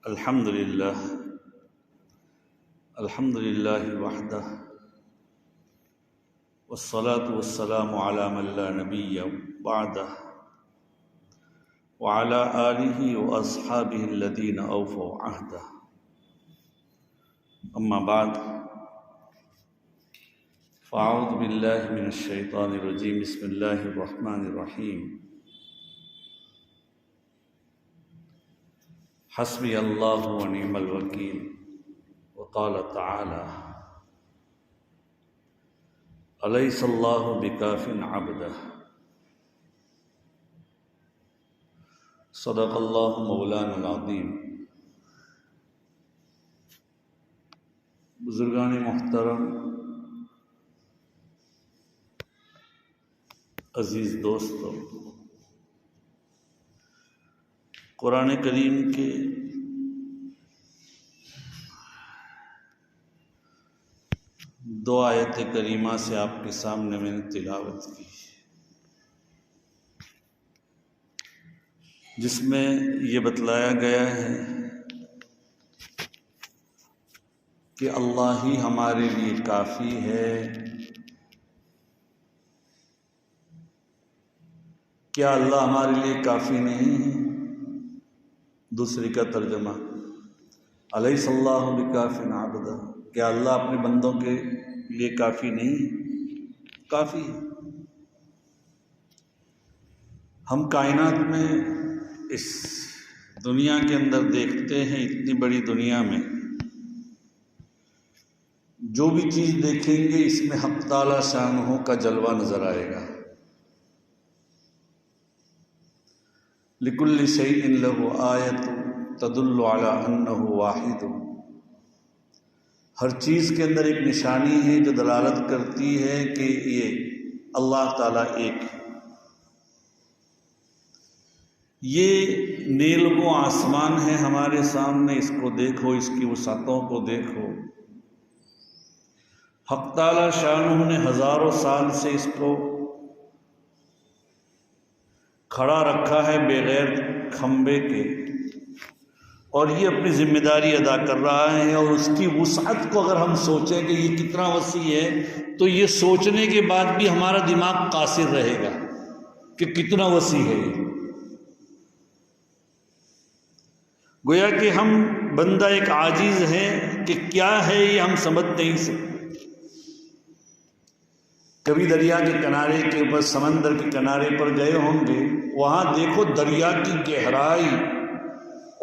الحمد للہ وحدہ والصلاة والسلام علی من لا نبی بعدہ وعلی آلہ واصحابہ الذین اوفوا عہدہ اما بعد فاعوذ باللہ من الشیطان الرجیم بسم اللہ الرحمن الرحیم حسبی اللہ ونعم الوکیل وقال تعالی الیس اللہ بکاف عبدہ صدق اللہ مولانا العظیم۔ بزرگان محترم، عزیز دوستو، قرآن کریم کے دو آیت کریمہ سے آپ کے سامنے میں نے تلاوت کی، جس میں یہ بتلایا گیا ہے کہ اللہ ہی ہمارے لیے کافی ہے۔ کیا اللہ ہمارے لیے کافی نہیں ہے؟ دوسری کا ترجمہ الیس اللہ بکاف عبدہ، کیا اللہ اپنے بندوں کے لیے کافی نہیں ہے؟ کافی ہے۔ ہم کائنات میں اس دنیا کے اندر دیکھتے ہیں، اتنی بڑی دنیا میں جو بھی چیز دیکھیں گے اس میں حق تعالی شانہ کا جلوہ نظر آئے گا۔ لِكُلِّ شَيْءٍ لَهُ آیَةٌ تَدُلُّ عَلَىٰ أَنَّهُ وَاحِدٌ، ہر چیز کے اندر ایک نشانی ہے جو دلالت کرتی ہے کہ یہ اللہ تعالیٰ ایک ہے۔ یہ نیلو آسمان ہے ہمارے سامنے، اس کو دیکھو، اس کی وسعتوں کو دیکھو۔ حق تعالیٰ شانہ نے ہزاروں سال سے اس کو کھڑا رکھا ہے بغیر کھمبے کے، اور یہ اپنی ذمہ داری ادا کر رہا ہے۔ اور اس کی وسعت کو اگر ہم سوچیں کہ یہ کتنا وسیع ہے تو یہ سوچنے کے بعد بھی ہمارا دماغ قاصر رہے گا کہ کتنا وسیع ہے یہ۔ گویا کہ ہم بندہ ایک عاجز ہے کہ کیا ہے یہ ہم سمجھ نہیں سکتے۔ کبھی دریا کے کنارے کے اوپر، سمندر کے کنارے پر گئے ہوں گے، وہاں دیکھو دریا کی گہرائی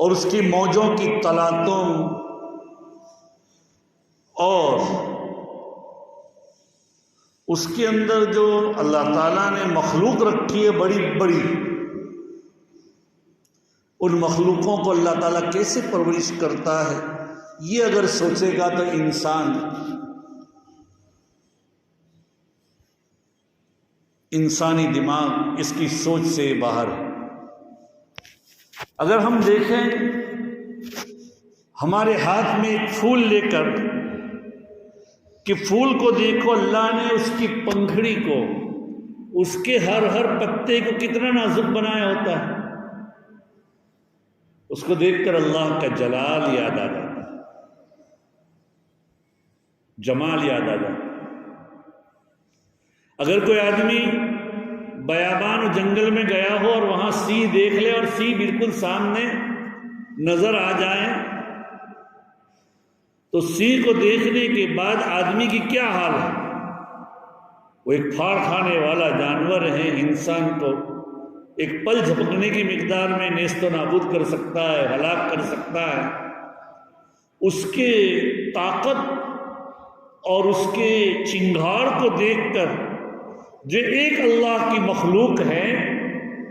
اور اس کی موجوں کی تلاطم اور اس کے اندر جو اللہ تعالیٰ نے مخلوق رکھی ہے بڑی بڑی، ان مخلوقوں کو اللہ تعالیٰ کیسے پرورش کرتا ہے، یہ اگر سوچے گا تو انسانی دماغ اس کی سوچ سے باہر ہے۔ اگر ہم دیکھیں ہمارے ہاتھ میں ایک پھول لے کر کہ پھول کو دیکھو، اللہ نے اس کی پنکھڑی کو، اس کے ہر پتے کو کتنا نازک بنایا ہوتا ہے۔ اس کو دیکھ کر اللہ کا جلال یاد آ جاتا ہے، جمال یاد آ جاتا ہے۔ اگر کوئی آدمی بیابان و جنگل میں گیا ہو اور وہاں سی دیکھ لے اور سی بالکل سامنے نظر آ جائے تو سی کو دیکھنے کے بعد آدمی کی کیا حال ہے؟ وہ ایک پھاڑ کھانے والا جانور ہے، انسان کو ایک پل جھپکنے کی مقدار میں نیست و نابود کر سکتا ہے، ہلاک کر سکتا ہے۔ اس کے طاقت اور اس کے چنگھاڑ کو دیکھ کر جو ایک اللہ کی مخلوق ہے،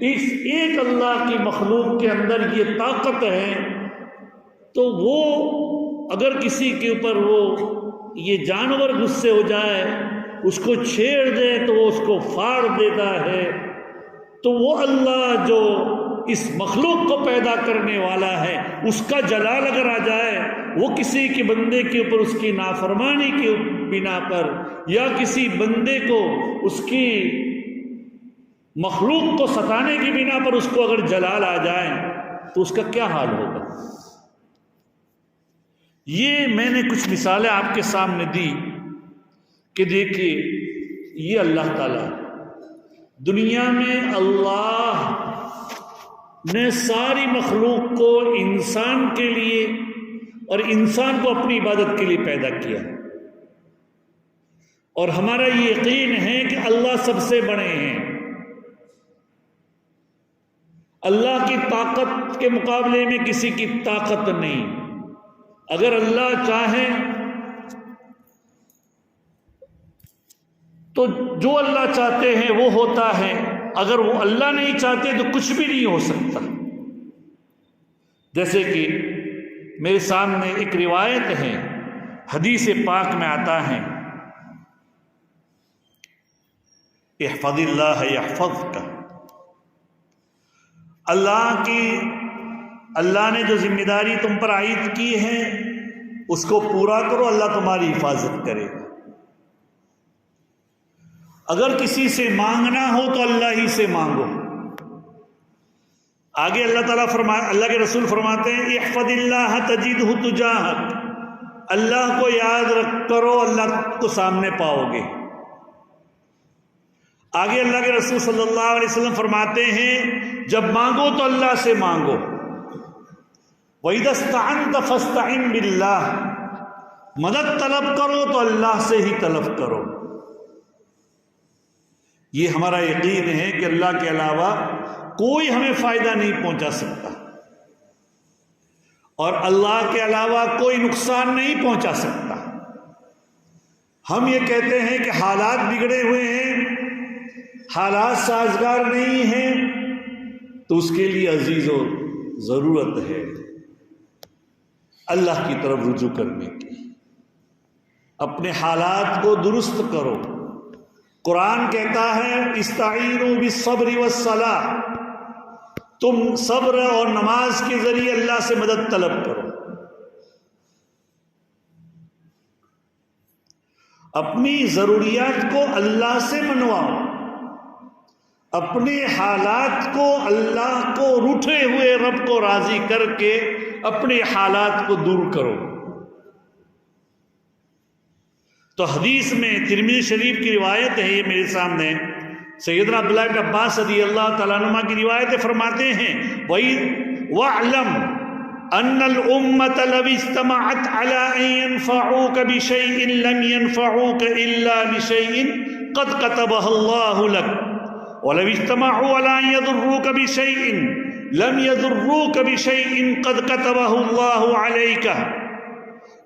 اس ایک اللہ کی مخلوق کے اندر یہ طاقت ہے، تو وہ اگر کسی کے اوپر وہ یہ جانور غصے ہو جائے، اس کو چھیڑ دے تو وہ اس کو پھاڑ دیتا ہے۔ تو وہ اللہ جو اس مخلوق کو پیدا کرنے والا ہے، اس کا جلال اگر آ جائے، وہ کسی کے بندے کے اوپر اس کی نافرمانی کی بنا پر یا کسی بندے کو اس کی مخلوق کو ستانے کی بنا پر اس کو اگر جلال آ جائے تو اس کا کیا حال ہوگا؟ یہ میں نے کچھ مثالیں آپ کے سامنے دی کہ دیکھیے یہ اللہ تعالیٰ دنیا میں اللہ نے ساری مخلوق کو انسان کے لیے اور انسان کو اپنی عبادت کے لیے پیدا کیا، اور ہمارا یہ یقین ہے کہ اللہ سب سے بڑے ہیں۔ اللہ کی طاقت کے مقابلے میں کسی کی طاقت نہیں۔ اگر اللہ چاہے تو جو اللہ چاہتے ہیں وہ ہوتا ہے، اگر وہ اللہ نہیں چاہتے تو کچھ بھی نہیں ہو سکتا۔ جیسے کہ میرے سامنے ایک روایت ہے، حدیث پاک میں آتا ہے، احفظ اللہ یحفظک، اللہ نے جو ذمہ داری تم پر عائد کی ہے اس کو پورا کرو، اللہ تمہاری حفاظت کرے گا۔ اگر کسی سے مانگنا ہو تو اللہ ہی سے مانگو۔ آگے اللہ کے رسول فرماتے ہیں احفظ اللہ تجدہ تجاہک، اللہ کو یاد کرو، اللہ کو سامنے پاؤ گے۔ آگے اللہ کے رسول صلی اللہ علیہ وسلم فرماتے ہیں جب مانگو تو اللہ سے مانگو، وَإِذَا اسْتَعَنْتَ فَاسْتَعِنْ بِاللَّهِ، مدد طلب کرو تو اللہ سے ہی طلب کرو۔ یہ ہمارا یقین ہے کہ اللہ کے علاوہ کوئی ہمیں فائدہ نہیں پہنچا سکتا، اور اللہ کے علاوہ کوئی نقصان نہیں پہنچا سکتا۔ ہم یہ کہتے ہیں کہ حالات بگڑے ہوئے ہیں، حالات سازگار نہیں ہیں، تو اس کے لیے عزیزو ضرورت ہے اللہ کی طرف رجوع کرنے کی۔ اپنے حالات کو درست کرو۔ قرآن کہتا ہے استعینوا بالصبر والصلاۃ، تم صبر اور نماز کے ذریعے اللہ سے مدد طلب کرو۔ اپنی ضروریات کو اللہ سے منواؤ، اپنے حالات کو اللہ کو روٹھے ہوئے رب کو راضی کر کے اپنے حالات کو دور کرو۔ تو حدیث میں ترمذی شریف کی روایت ہے، یہ میرے سامنے سیدنا عبداللہ بن عباس رضی اللہ تعالیٰ عنہما کی روایت فرماتے ہیں وَاعْلَمْ أَنَّ الْأُمَّةَ لَوِ اجْتَمَعَتْ عَلَىٰ أَن يَنفَعُوكَ بِشَيْءٍ لَمْ يَنفَعُوكَ إِلَّا بِشَيْءٍ قَدْ كَتَبَهُ اللَّهُ لَكَ وَلَوِ اجْتَمَعُوا عَلَىٰ أَن يَضُرُّوكَ بِشَيْءٍ لَمْ يَضُرُّوكَ بِشَيْءٍ قَدْ كَتَبَهُ اللَّهُ عَلَيْكَ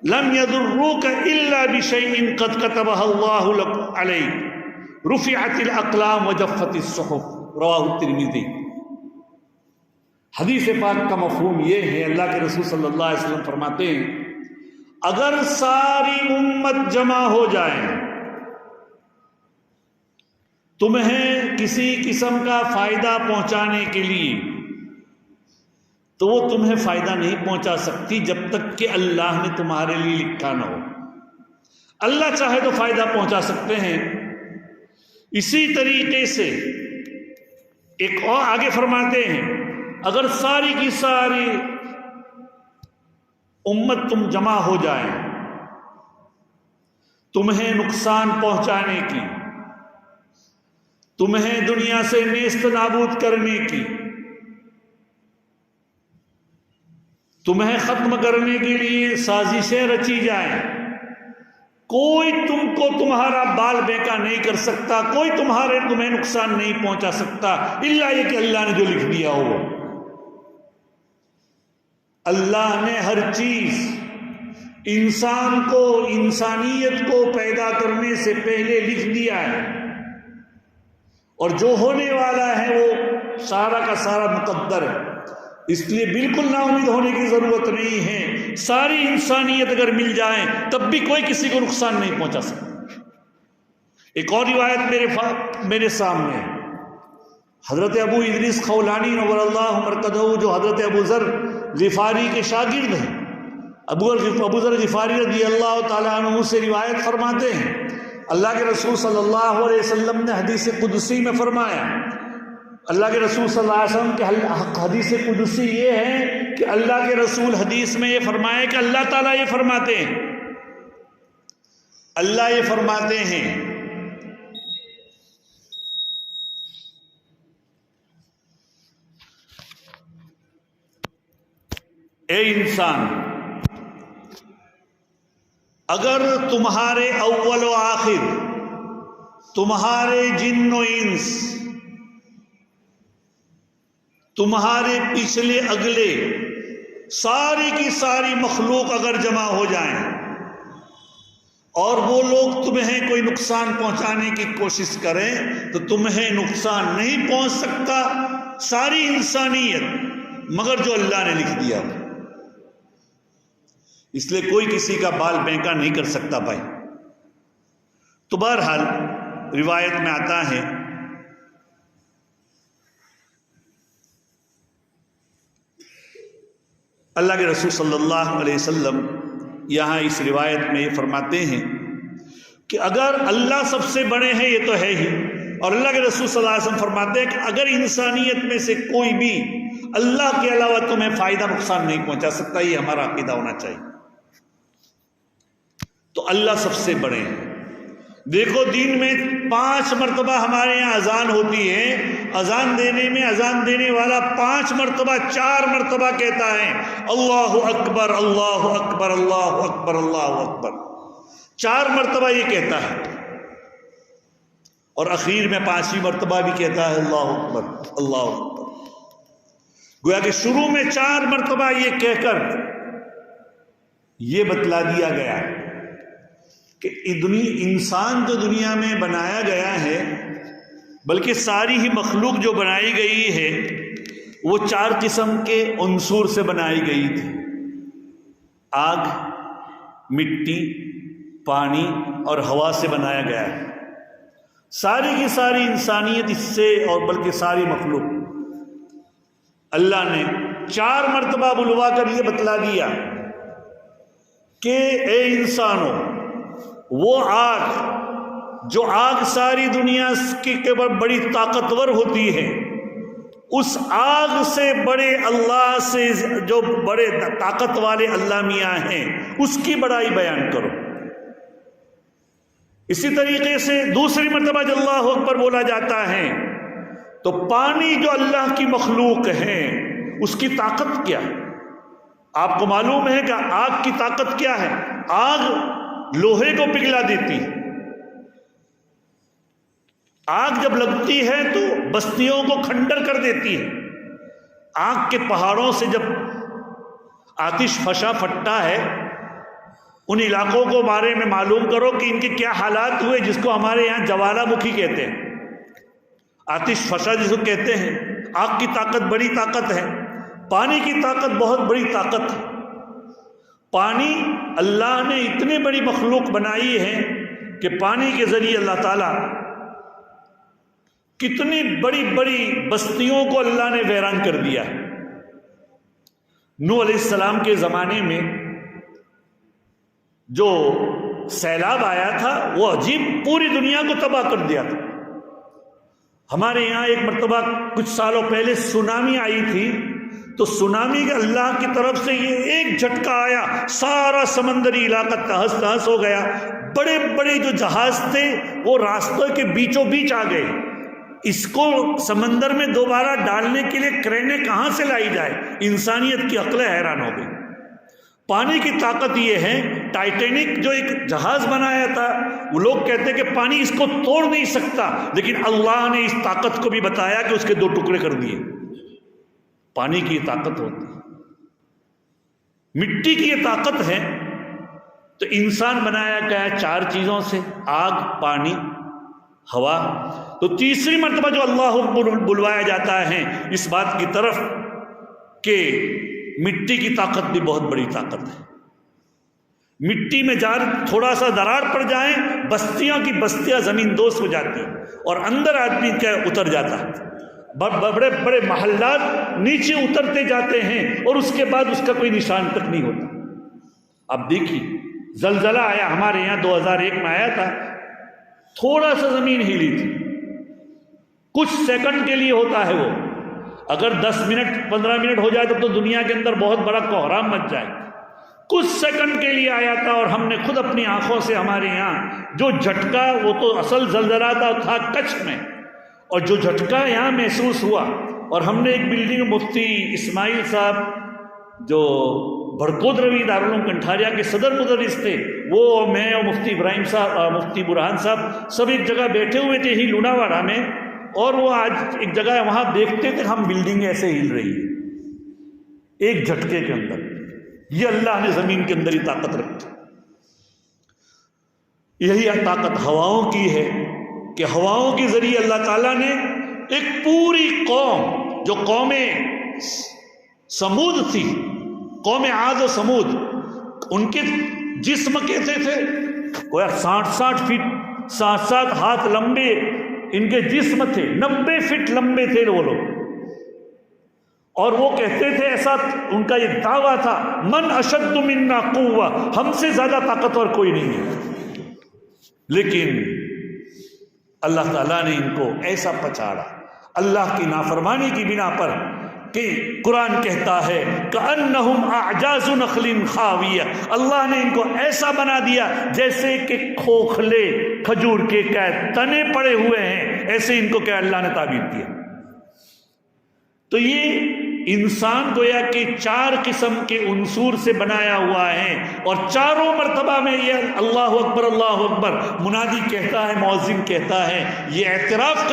لم يضروك الا بشيء قد كتبه الله لك عليك رفعت الاقلام وجفت الصحف، رواه الترمذی۔ حدیث پاک کا مفہوم یہ ہے، اللہ کے رسول صلی اللہ علیہ وسلم فرماتے ہیں اگر ساری امت جمع ہو جائے تمہیں کسی قسم کا فائدہ پہنچانے کے لیے، تو وہ تمہیں فائدہ نہیں پہنچا سکتی جب تک کہ اللہ نے تمہارے لیے لکھا نہ ہو۔ اللہ چاہے تو فائدہ پہنچا سکتے ہیں۔ اسی طریقے سے ایک اور آگے فرماتے ہیں اگر ساری کی ساری امت تم جمع ہو جائیں تمہیں نقصان پہنچانے کی، تمہیں دنیا سے نیست نابود کرنے کی، تمہیں ختم کرنے کے لیے سازشیں رچی جائیں، کوئی تم کو تمہارا بال بیکا نہیں کر سکتا، کوئی تمہیں نقصان نہیں پہنچا سکتا الا یہ کہ اللہ نے جو لکھ دیا ہو۔ اللہ نے ہر چیز انسان کو، انسانیت کو پیدا کرنے سے پہلے لکھ دیا ہے، اور جو ہونے والا ہے وہ سارا کا سارا مقدر ہے۔ اس لیے بالکل نا امید ہونے کی ضرورت نہیں ہے۔ ساری انسانیت اگر مل جائیں تب بھی کوئی کسی کو نقصان نہیں پہنچا سکتا۔ ایک اور روایت میرے سامنے ہے، حضرت ابو ادریس خولانی نور اللہ مرکزہ، جو حضرت ابو ذر غفاری کے شاگرد ہیں، ابو ذر غفاری رضی اللہ تعالیٰ عنہ سے روایت فرماتے ہیں اللہ کے رسول صلی اللہ علیہ وسلم نے حدیث قدسی میں فرمایا، اللہ کے رسول صلی اللہ علیہ وسلم کے حدیث قدسی یہ ہے کہ اللہ کے رسول حدیث میں یہ فرمائے کہ اللہ تعالیٰ یہ فرماتے ہیں، اللہ یہ فرماتے ہیں اے انسان، اگر تمہارے اول و آخر، تمہارے جن و انس، تمہارے پچھلے اگلے، ساری کی ساری مخلوق اگر جمع ہو جائیں اور وہ لوگ تمہیں کوئی نقصان پہنچانے کی کوشش کریں تو تمہیں نقصان نہیں پہنچ سکتا ساری انسانیت مگر جو اللہ نے لکھ دیا ہو۔ اس لیے کوئی کسی کا بال بینکا نہیں کر سکتا بھائی۔ تو بہرحال روایت میں آتا ہے اللہ کے رسول صلی اللہ علیہ وسلم یہاں اس روایت میں یہ فرماتے ہیں کہ اگر اللہ سب سے بڑے ہیں، یہ تو ہے ہی، اور اللہ کے رسول صلی اللہ علیہ وسلم فرماتے ہیں کہ اگر انسانیت میں سے کوئی بھی اللہ کے علاوہ تمہیں فائدہ نقصان نہیں پہنچا سکتا، یہ ہمارا عقیدہ ہونا چاہیے۔ تو اللہ سب سے بڑے ہیں۔ دیکھو دین میں 5 مرتبہ ہمارے یہاں اذان ہوتی ہے، اذان دینے میں اذان دینے والا 5 مرتبہ 4 مرتبہ کہتا ہے اللہ اکبر اللہ اکبر اللہ اکبر اللہ اکبر، 4 مرتبہ یہ کہتا ہے، اور اخیر میں 5ویں مرتبہ بھی کہتا ہے اللہ اکبر اللہ اکبر۔ گویا کہ شروع میں 4 مرتبہ یہ کہہ کر یہ بتلا دیا گیا کہ انسان جو دنیا میں بنایا گیا ہے، بلکہ ساری ہی مخلوق جو بنائی گئی ہے، وہ 4 قسم کے عنصر سے بنائی گئی تھی: آگ، مٹی، پانی اور ہوا سے بنایا گیا ہے۔ ساری کی ساری انسانیت اس سے، اور بلکہ ساری مخلوق، اللہ نے 4 مرتبہ بلوا کر یہ بتلا دیا کہ اے انسانوں، وہ آگ جو آگ ساری دنیا کی بڑی طاقتور ہوتی ہے، اس آگ سے بڑے اللہ سے، جو بڑے طاقت والے اللہ میاں ہیں، اس کی بڑائی بیان کرو۔ اسی طریقے سے دوسری مرتبہ جب اللہ اکبر بولا جاتا ہے تو پانی جو اللہ کی مخلوق ہے اس کی طاقت کیا ہے؟ آپ کو معلوم ہے کہ آگ کی طاقت کیا ہے؟ آگ لوہے کو پگھلا دیتی ہے۔ آگ جب لگتی ہے تو بستیوں کو کھنڈر کر دیتی ہے۔ آگ کے پہاڑوں سے جب آتش فشاں پھٹتا ہے، ان علاقوں کو بارے میں معلوم کرو کہ ان کے کیا حالات ہوئے، جس کو ہمارے یہاں جوالا مکھی کہتے ہیں، آتش فشاں جس کو کہتے ہیں۔ آگ کی طاقت بڑی طاقت ہے، پانی کی طاقت بہت بڑی طاقت ہے۔ پانی اللہ نے اتنی بڑی مخلوق بنائی ہے کہ پانی کے ذریعے اللہ تعالیٰ کتنی بڑی بڑی بستیوں کو اللہ نے ویران کر دیا ہے۔ نوح علیہ السلام کے زمانے میں جو سیلاب آیا تھا وہ عجیب پوری دنیا کو تباہ کر دیا تھا۔ ہمارے یہاں ایک مرتبہ کچھ سالوں پہلے سونامی آئی تھی، تو سونامی کے اللہ کی طرف سے یہ ایک جھٹکا آیا، سارا سمندری علاقہ تہس تہس ہو گیا۔ بڑے بڑے جو جہاز تھے وہ راستوں کے بیچوں بیچ آ گئے۔ اس کو سمندر میں دوبارہ ڈالنے کے لیے کرینیں کہاں سے لائی جائے؟ انسانیت کی عقلیں حیران ہو گئی۔ پانی کی طاقت یہ ہے، ٹائٹینک جو ایک جہاز بنایا تھا، وہ لوگ کہتے ہیں کہ پانی اس کو توڑ نہیں سکتا، لیکن اللہ نے اس طاقت کو بھی بتایا کہ اس کے 2 ٹکڑے کر دیے۔ پانی کی یہ طاقت ہوتی ہے، مٹی کی یہ طاقت ہے۔ تو انسان بنایا گیا 4 چیزوں سے: آگ، پانی، ہوا۔ تو تیسری مرتبہ جو اللہ بلوایا جاتا ہے اس بات کی طرف کہ مٹی کی طاقت بھی بہت بڑی طاقت ہے۔ مٹی میں تھوڑا سا درار پڑ جائیں، بستیاں کی بستیاں زمین دوز ہو جاتی ہیں اور اندر آدمی کا اتر جاتا ہے۔ بڑے بڑے محلات نیچے اترتے جاتے ہیں اور اس کے بعد اس کا کوئی نشان تک نہیں ہوتا۔ اب دیکھیے زلزلہ آیا ہمارے یہاں 2001 میں آیا تھا، تھوڑا سا زمین ہلی تھی، کچھ سیکنڈ کے لیے ہوتا ہے وہ، اگر 10 منٹ 15 منٹ ہو جائے تو دنیا کے اندر بہت بڑا کوہرام مچ جائے. کچھ سیکنڈ کے لیے آیا تھا اور ہم نے خود اپنی آنکھوں سے ہمارے یہاں جو جھٹکا، وہ تو اصل زلزلہ تھا کچھ میں، اور جو جھٹکا یہاں محسوس ہوا، اور ہم نے ایک بلڈنگ مفتی اسماعیل صاحب جو بھڑکود روی دارالعلوم کنٹھاریا کے صدر مدرس تھے، وہ میں اور مفتی ابراہیم صاحب، مفتی برہان صاحب سب ایک جگہ بیٹھے ہوئے تھے ہی لوناواڑا میں، اور وہ آج ایک جگہ ہے وہاں دیکھتے تھے ہم بلڈنگ ایسے ہل رہی ہے ایک جھٹکے کے اندر. یہ اللہ نے زمین کے اندر ہی طاقت رکھی. یہی طاقت ہواؤں کی ہے کہ ہواؤں کے ذریعے اللہ تعالیٰ نے ایک پوری قوم، جو قوم سمود تھی، قوم عاد و سمود، ان کے جسم کیسے تھے؟ وہ 60 فٹ 60 ہاتھ لمبے ان کے جسم تھے، 90 فٹ لمبے تھے وہ لوگ. اور وہ کہتے تھے، ایسا ان کا یہ دعویٰ تھا، من اشد منا قوہ، ہم سے زیادہ طاقتور کوئی نہیں ہے. لیکن اللہ تعالیٰ نے ان کو ایسا پچاڑا اللہ کی نافرمانی کی بنا پر کہ قرآن کہتا ہے کأنہم اعجاز نخل خاویہ، اللہ نے ان کو ایسا بنا دیا جیسے کہ کھوکھلے کھجور کے تنے پڑے ہوئے ہیں، ایسے ان کو کہ اللہ نے تعبیر کیا. تو یہ انسان گویا کہ 4 قسم کے عنصر سے بنایا ہوا ہے، اور چاروں مرتبہ میں یہ اللہ اکبر منادی کہتا ہے، مؤذن کہتا ہے، یہ اعتراف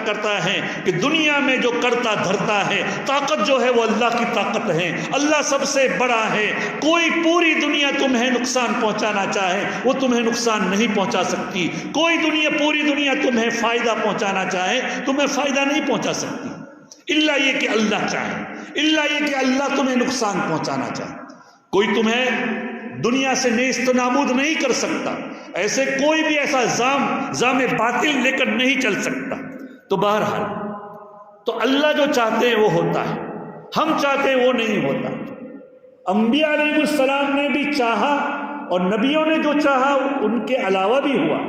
کرتا ہے کہ دنیا میں جو کرتا دھرتا ہے، طاقت جو ہے وہ اللہ کی طاقت ہے، اللہ سب سے بڑا ہے. کوئی پوری دنیا تمہیں نقصان پہنچانا چاہے وہ تمہیں نقصان نہیں پہنچا سکتی، پوری دنیا تمہیں فائدہ پہنچانا چاہے تمہیں فائدہ نہیں پہنچا سکتی، الا یہ کہ اللہ چاہے، الا یہ کہ اللہ تمہیں نقصان پہنچانا چاہے. کوئی تمہیں دنیا سے نیست نابود نہیں کر سکتا، ایسے کوئی بھی ایسا زام باطل لے کر نہیں چل سکتا. تو بہرحال تو اللہ جو چاہتے ہیں وہ ہوتا ہے، ہم چاہتے ہیں وہ نہیں ہوتا. انبیاء علیہ السلام نے بھی چاہا اور نبیوں نے جو چاہا ان کے علاوہ بھی ہوا.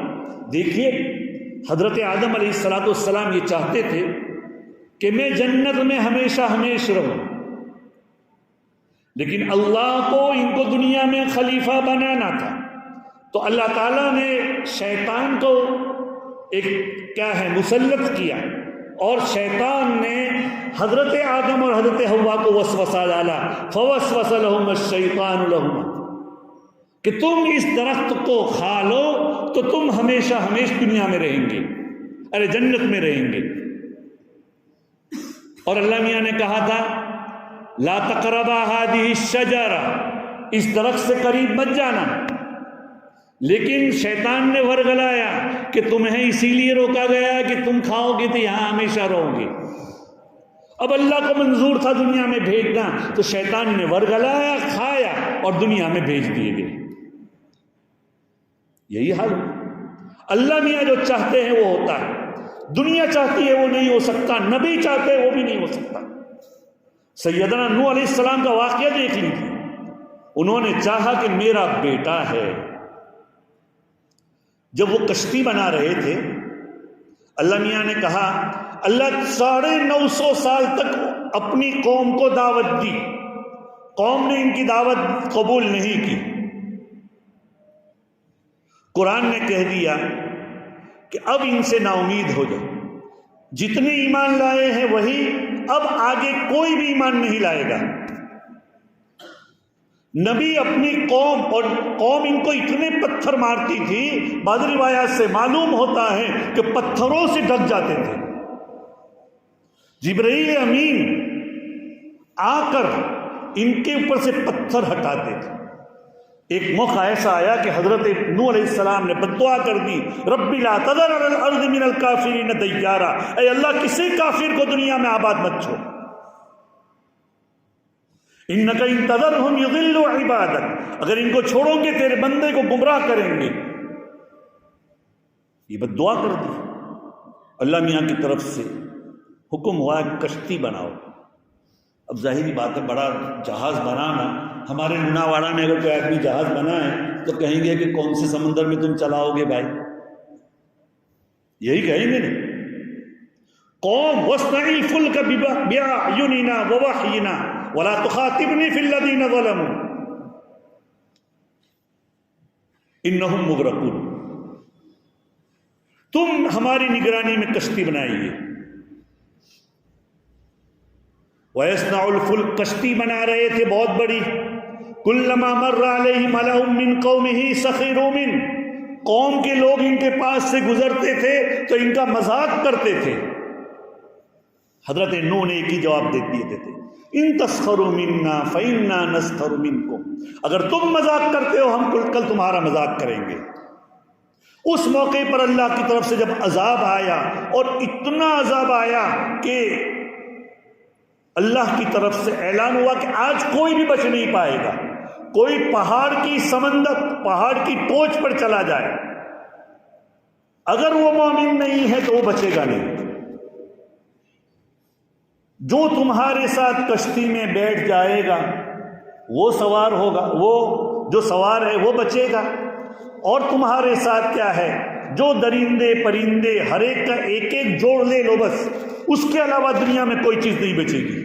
دیکھیے حضرت آدم علیہ السلام یہ چاہتے تھے کہ میں جنت میں ہمیشہ رہوں، لیکن اللہ کو ان کو دنیا میں خلیفہ بنانا تھا. تو اللہ تعالیٰ نے شیطان کو مسلط کیا، اور شیطان نے حضرت آدم اور حضرت حوا کو وسوسہ ڈالا، فوسوس لہم الشیطان لہما، کہ تم اس درخت کو کھا لو تو تم ہمیشہ دنیا میں رہیں گے، جنت میں رہیں گے. اور اللہ میاں نے کہا تھا لا تقربا هذه الشجرہ، اس درخت سے قریب مت جانا. لیکن شیطان نے ورگلایا کہ تمہیں اسی لیے روکا گیا ہے کہ تم کھاؤ گے تو یہاں ہمیشہ رہو گے. اب اللہ کو منظور تھا دنیا میں بھیجنا، تو شیطان نے ورگلایا، کھایا اور دنیا میں بھیج دیے گئے. یہی حال اللہ میاں جو چاہتے ہیں وہ ہوتا ہے، دنیا چاہتی ہے وہ نہیں ہو سکتا، نبی چاہتے ہیں وہ بھی نہیں ہو سکتا. سیدنا نوح علیہ السلام کا واقعہ دیکھ لیجیے، انہوں نے چاہا کہ میرا بیٹا ہے. جب وہ کشتی بنا رہے تھے، اللہ میاں نے کہا، اللہ 950 سال تک اپنی قوم کو دعوت دی، قوم نے ان کی دعوت قبول نہیں کی. قرآن نے کہہ دیا کہ اب ان سے نا امید ہو جائے، جتنے ایمان لائے ہیں وہی، اب آگے کوئی بھی ایمان نہیں لائے گا. نبی اپنی قوم، اور قوم ان کو اتنے پتھر مارتی تھی، بعض روایات سے معلوم ہوتا ہے کہ پتھروں سے ڈھک جاتے تھے. جبرائیل امین آ کر ان کے اوپر سے پتھر ہٹاتے تھے. ایک موقع ایسا آیا کہ حضرت نوح علیہ السلام نے بددعا کر دی، رب لا تذر علی الارض من الکافرین دیارا، اے اللہ کسی کافر کو دنیا میں آباد مت چھوڑ، انک ان تذرہم یضلوا عبادک، اگر ان کو چھوڑو گے تیرے بندے کو گمراہ کریں گے. یہ بددعا کر دی. اللہ میاں کی طرف سے حکم ہوا کشتی بناؤ. اب ظاہری بات ہے، بڑا جہاز بنانا، ہمارے لوناواڑا میں اگر کوئی آدمی جہاز بنائے تو کہیں گے کہ کون سے سمندر میں تم چلاؤ گے بھائی، یہی کہیں گے نا. قوم واصنع الفلك بأعيننا ووحينا ولا تخاطبني في الذين ظلموا انہم مغرقون، تم ہماری نگرانی میں کشتی بنائیے. وَيَصْنَعُ الْفُلْكَ، کشتی بنا رہے تھے بہت بڑی. كُلَّمَا مَرَّ عَلَيْهِ مَلَأٌ مِّن قَوْمِهِ سَخِرُوا مِنْهُ، قوم کے لوگ ان کے پاس سے گزرتے تھے تو ان کا مذاق کرتے تھے. حضرت نوح نے ایک ہی جواب دے دیتے تھے، ان تسخروا منا فإنا نسخر منکم، اگر تم مذاق کرتے ہو ہم کل تمہارا مذاق کریں گے. اس موقع پر اللہ کی طرف سے جب عذاب آیا، اور اتنا عذاب آیا کہ اللہ کی طرف سے اعلان ہوا کہ آج کوئی بھی بچ نہیں پائے گا. کوئی پہاڑ کی سمندر، پہاڑ کی ٹوچ پر چلا جائے، اگر وہ مومن نہیں ہے تو وہ بچے گا نہیں. جو تمہارے ساتھ کشتی میں بیٹھ جائے گا وہ سوار ہوگا، وہ جو سوار ہے وہ بچے گا. اور تمہارے ساتھ کیا ہے، جو درندے پرندے ہر ایک کا ایک ایک جوڑ لے لو، بس اس کے علاوہ دنیا میں کوئی چیز نہیں بچے گی.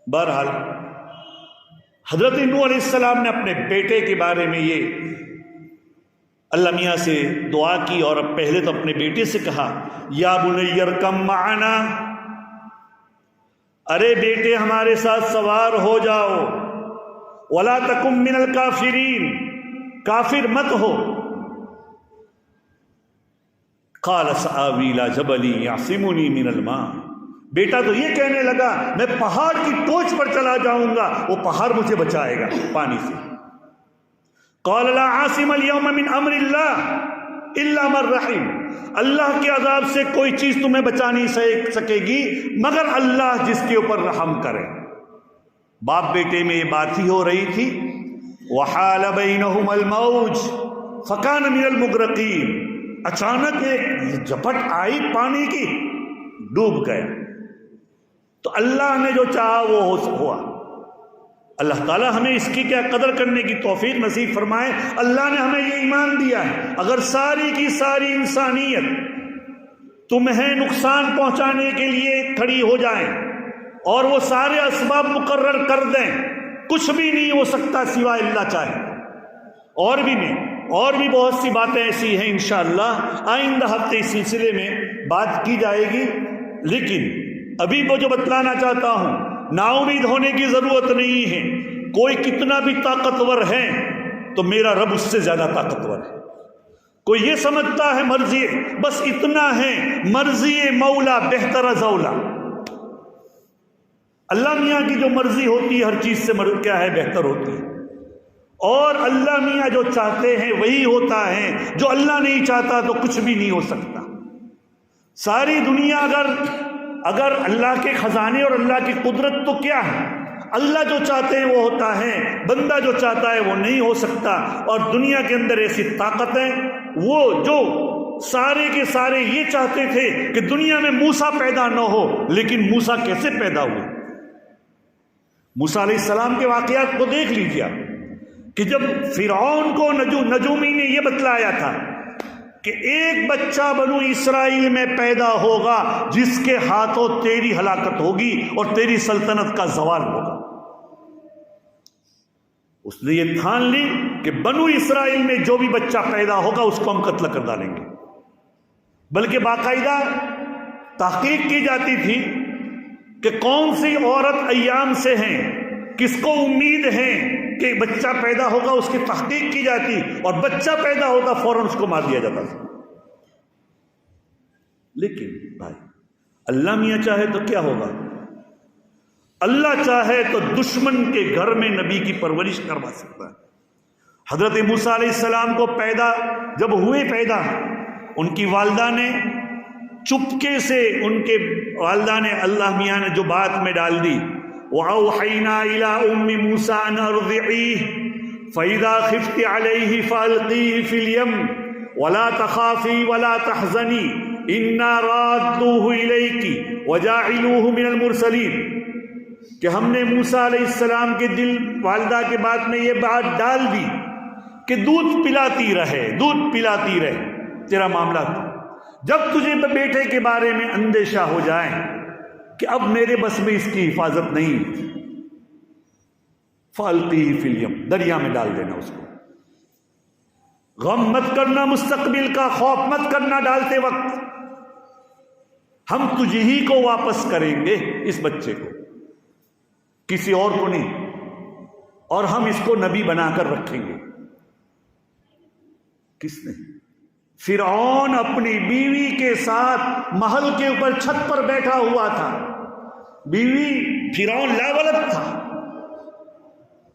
بہرحال حضرت نوح علیہ السلام نے اپنے بیٹے کے بارے میں یہ اللہ میاں سے دعا کی، اور اب پہلے تو اپنے بیٹے سے کہا یا بنی ارکم معنا، ارے بیٹے ہمارے ساتھ سوار ہو جاؤ. ولا تکن من الکافرین، کافر مت ہو. قال سآوی الی جبل یعصمنی من الماء، بیٹا تو یہ کہنے لگا میں پہاڑ کی ٹوچ پر چلا جاؤں گا، وہ پہاڑ مجھے بچائے گا پانی سے. قال لا عاصم اليوم من امر اللہ الا من رحم، اللہ کے عذاب سے کوئی چیز تمہیں بچا نہیں سکے گی مگر اللہ جس کے اوپر رحم کرے. باپ بیٹے میں یہ بات ہی ہو رہی تھی. وحال بینہم الموج فکان من المغرقین، اچانک ایک جھپٹ آئی پانی کی، ڈوب گئے. تو اللہ نے جو چاہا وہ ہوا. اللہ تعالیٰ ہمیں اس کی کیا قدر کرنے کی توفیق نصیب فرمائے. اللہ نے ہمیں یہ ایمان دیا ہے، اگر ساری کی ساری انسانیت تمہیں نقصان پہنچانے کے لیے کھڑی ہو جائیں اور وہ سارے اسباب مقرر کر دیں، کچھ بھی نہیں ہو سکتا سوائے اللہ چاہے. اور بھی بہت سی باتیں ایسی ہیں انشاءاللہ آئندہ ہفتے اس سلسلے میں بات کی جائے گی. لیکن ابھی وہ جو بتلانا چاہتا ہوں، نا امید ہونے کی ضرورت نہیں ہے. کوئی کتنا بھی طاقتور ہے تو میرا رب اس سے زیادہ طاقتور ہے. کوئی یہ سمجھتا ہے مرضی بس اتنا ہے، مرضی مولا بہتر زولا. اللہ میاں کی جو مرضی ہوتی ہے ہر چیز سے کیا ہے، بہتر ہوتی ہے. اور اللہ میاں جو چاہتے ہیں وہی ہوتا ہے، جو اللہ نہیں چاہتا تو کچھ بھی نہیں ہو سکتا. ساری دنیا اگر اللہ کے خزانے اور اللہ کی قدرت تو کیا ہے، اللہ جو چاہتے ہیں وہ ہوتا ہے، بندہ جو چاہتا ہے وہ نہیں ہو سکتا. اور دنیا کے اندر ایسی طاقتیں، وہ جو سارے کے سارے یہ چاہتے تھے کہ دنیا میں موسیٰ پیدا نہ ہو، لیکن موسیٰ کیسے پیدا ہوئے. موسیٰ علیہ السلام کے واقعات کو دیکھ لیجیے کہ جب فرعون کو نجومی نے یہ بتلایا تھا کہ ایک بچہ بنو اسرائیل میں پیدا ہوگا جس کے ہاتھوں تیری ہلاکت ہوگی اور تیری سلطنت کا زوال ہوگا، اس نے یہ ٹھان لی کہ بنو اسرائیل میں جو بھی بچہ پیدا ہوگا اس کو ہم قتل کر ڈالیں گے. بلکہ باقاعدہ تحقیق کی جاتی تھی کہ کون سی عورت ایام سے ہیں، کس کو امید ہے کہ بچہ پیدا ہوگا، اس کی تحقیق کی جاتی، اور بچہ پیدا ہوتا فوراً اس کو مار دیا جاتا تھا. لیکن بھائی اللہ میاں چاہے تو کیا ہوگا، اللہ چاہے تو دشمن کے گھر میں نبی کی پرورش کروا سکتا ہے. حضرت موسیٰ علیہ السلام کو جب ہوئے پیدا، ان کی والدہ نے چپکے سے، ان کے والدہ نے اللہ میاں نے جو بات میں ڈال دی، وَأَوْحَيْنَا إِلَىٰ أُمِّ مُوسَىٰ أَنْ أَرْضِعِيهِ فَإِذَا خِفْتِ عَلَيْهِ فَأَلْقِيهِ فِي الْيَمِّ وَلَا تَخَافِي وَلَا تَحْزَنِي إِنَّا رَادُّوهُ إِلَيْكِ وَجَاعِلُوهُ مِنَ الْمُرْسَلِينَ، کہ ہم نے موسیٰ علیہ السلام کے دل، والدہ کے بات میں یہ بات ڈال دی کہ دودھ پلاتی رہے تیرا معاملہ تھا، جب تجھے بیٹے کے بارے میں اندیشہ ہو جائے کہ اب میرے بس میں اس کی حفاظت نہیں، فَأَلْقِهِ فِي الْيَمِّ، دریا میں ڈال دینا اس کو۔ غم مت کرنا مستقبل کا، خوف مت کرنا ڈالتے وقت، ہم تجھے ہی کو واپس کریں گے اس بچے کو، کسی اور کو نہیں، اور ہم اس کو نبی بنا کر رکھیں گے۔ کس نے؟ فرعون اپنی بیوی کے ساتھ محل کے اوپر چھت پر بیٹھا ہوا تھا، بیوی فرعون لاولد تھا،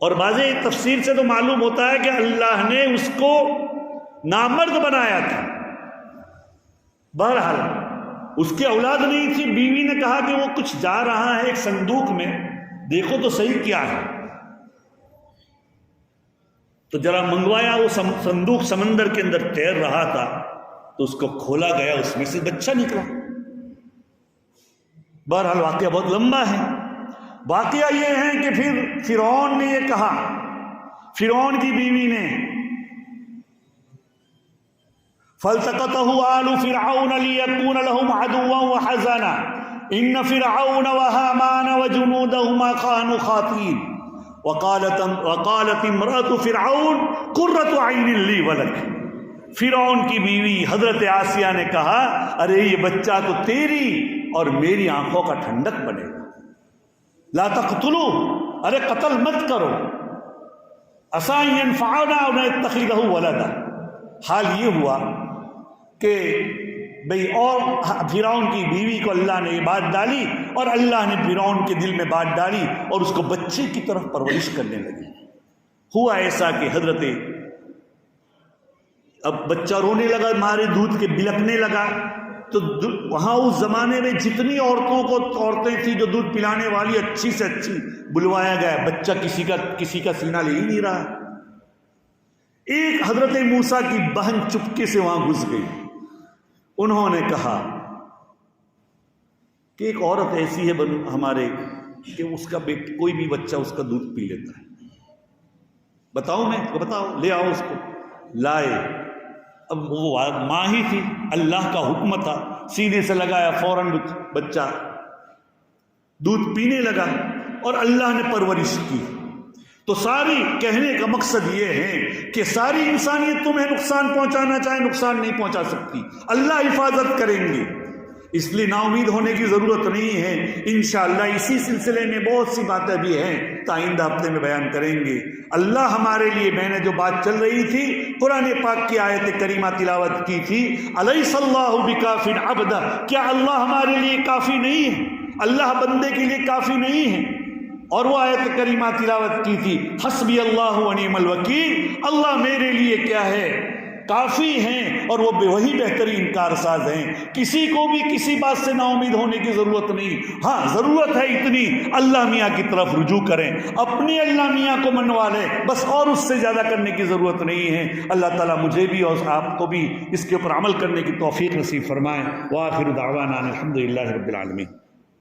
اور بعض تفسیر سے تو معلوم ہوتا ہے کہ اللہ نے اس کو نامرد بنایا تھا۔ بہرحال اس کی اولاد نہیں تھی، بیوی نے کہا کہ وہ کچھ جا رہا ہے ایک صندوق میں، دیکھو تو صحیح کیا ہے، تو ذرا منگوایا، وہ صندوق سمندر کے اندر تیر رہا تھا، تو اس کو کھولا گیا، اس میں سے بچہ نکلا۔ بہرحال واقعہ بہت لمبا ہے۔ واقعہ یہ ہے کہ پھر فرعون نے یہ کہا، فرعون کی بیوی نے، فَالْتَقَطَهُ آلُ فِرْعَوْنَ لِيَكُونَ لَهُمْ عَدُوًّا وَحَزَنًا إِنَّ فِرْعَوْنَ وَهَامَانَ وَجُنُودَهُمَا كَانُوا خَاطِئِينَ وقالت امرأة فرعون قرۃ عین لی ولک۔ فرعون کی بیوی حضرت آسیہ نے کہا، ارے یہ بچہ تو تیری اور میری آنکھوں کا ٹھنڈک بنے گا، لا تقتلوا، ارے قتل مت کرو، عسیٰ ان ینفعنا او نتخذہ ولدا۔ حال یہ ہوا کہ بھئی، اور فرعون کی بیوی کو اللہ نے یہ بات ڈالی، اور اللہ نے فرعون کے دل میں بات ڈالی اور اس کو بچے کی طرف پرورش کرنے لگی۔ ہوا ایسا کہ حضرت، اب بچہ رونے لگا، مارے دودھ کے بلکنے لگا، تو وہاں اس زمانے میں جتنی عورتیں تھیں جو دودھ پلانے والی، اچھی سے اچھی بلوایا گیا، بچہ کسی کا سینہ لے ہی نہیں رہا۔ ایک حضرت موسیٰ کی بہن چپکے سے وہاں گھس گئی، انہوں نے کہا کہ ایک عورت ایسی ہے ہمارے کہ اس کا کوئی بھی بچہ اس کا دودھ پی لیتا ہے، بتاؤ لے آؤ اس کو۔ لائے، اب وہ ماں ہی تھی، اللہ کا حکم تھا، سینے سے لگایا، فوراً بچہ دودھ پینے لگا، اور اللہ نے پرورش کی۔ تو ساری کہنے کا مقصد یہ ہے کہ ساری انسانیت تمہیں نقصان پہنچانا چاہے نقصان نہیں پہنچا سکتی، اللہ حفاظت کریں گے، اس لیے نا امید ہونے کی ضرورت نہیں ہے۔ انشاءاللہ اسی سلسلے میں بہت سی باتیں بھی ہیں، آئندہ ہفتے میں بیان کریں گے۔ اللہ ہمارے لیے، میں نے جو بات چل رہی تھی قرآن پاک کی آیت کریمہ تلاوت کی تھی، الیس اللہ بکاف عبدہ، کیا اللہ ہمارے لیے کافی نہیں ہے؟ اللہ بندے کے لیے کافی نہیں ہے؟ اور وہ آیت کریمہ تلاوت کی تھی، حسبی اللہ ونعم الوکیل، اللہ میرے لیے کیا ہے، کافی ہیں، اور وہ وہی بہترین کارساز ہیں۔ کسی کو بھی کسی بات سے نا امید ہونے کی ضرورت نہیں۔ ہاں ضرورت ہے اتنی، اللہ میاں کی طرف رجوع کریں، اپنی اللہ میاں کو منوا لیں بس، اور اس سے زیادہ کرنے کی ضرورت نہیں ہے۔ اللہ تعالیٰ مجھے بھی اور آپ کو بھی اس کے اوپر عمل کرنے کی توفیق نصیب فرمائیں۔ وآخر دعوانا الحمدللہ رب العالمین۔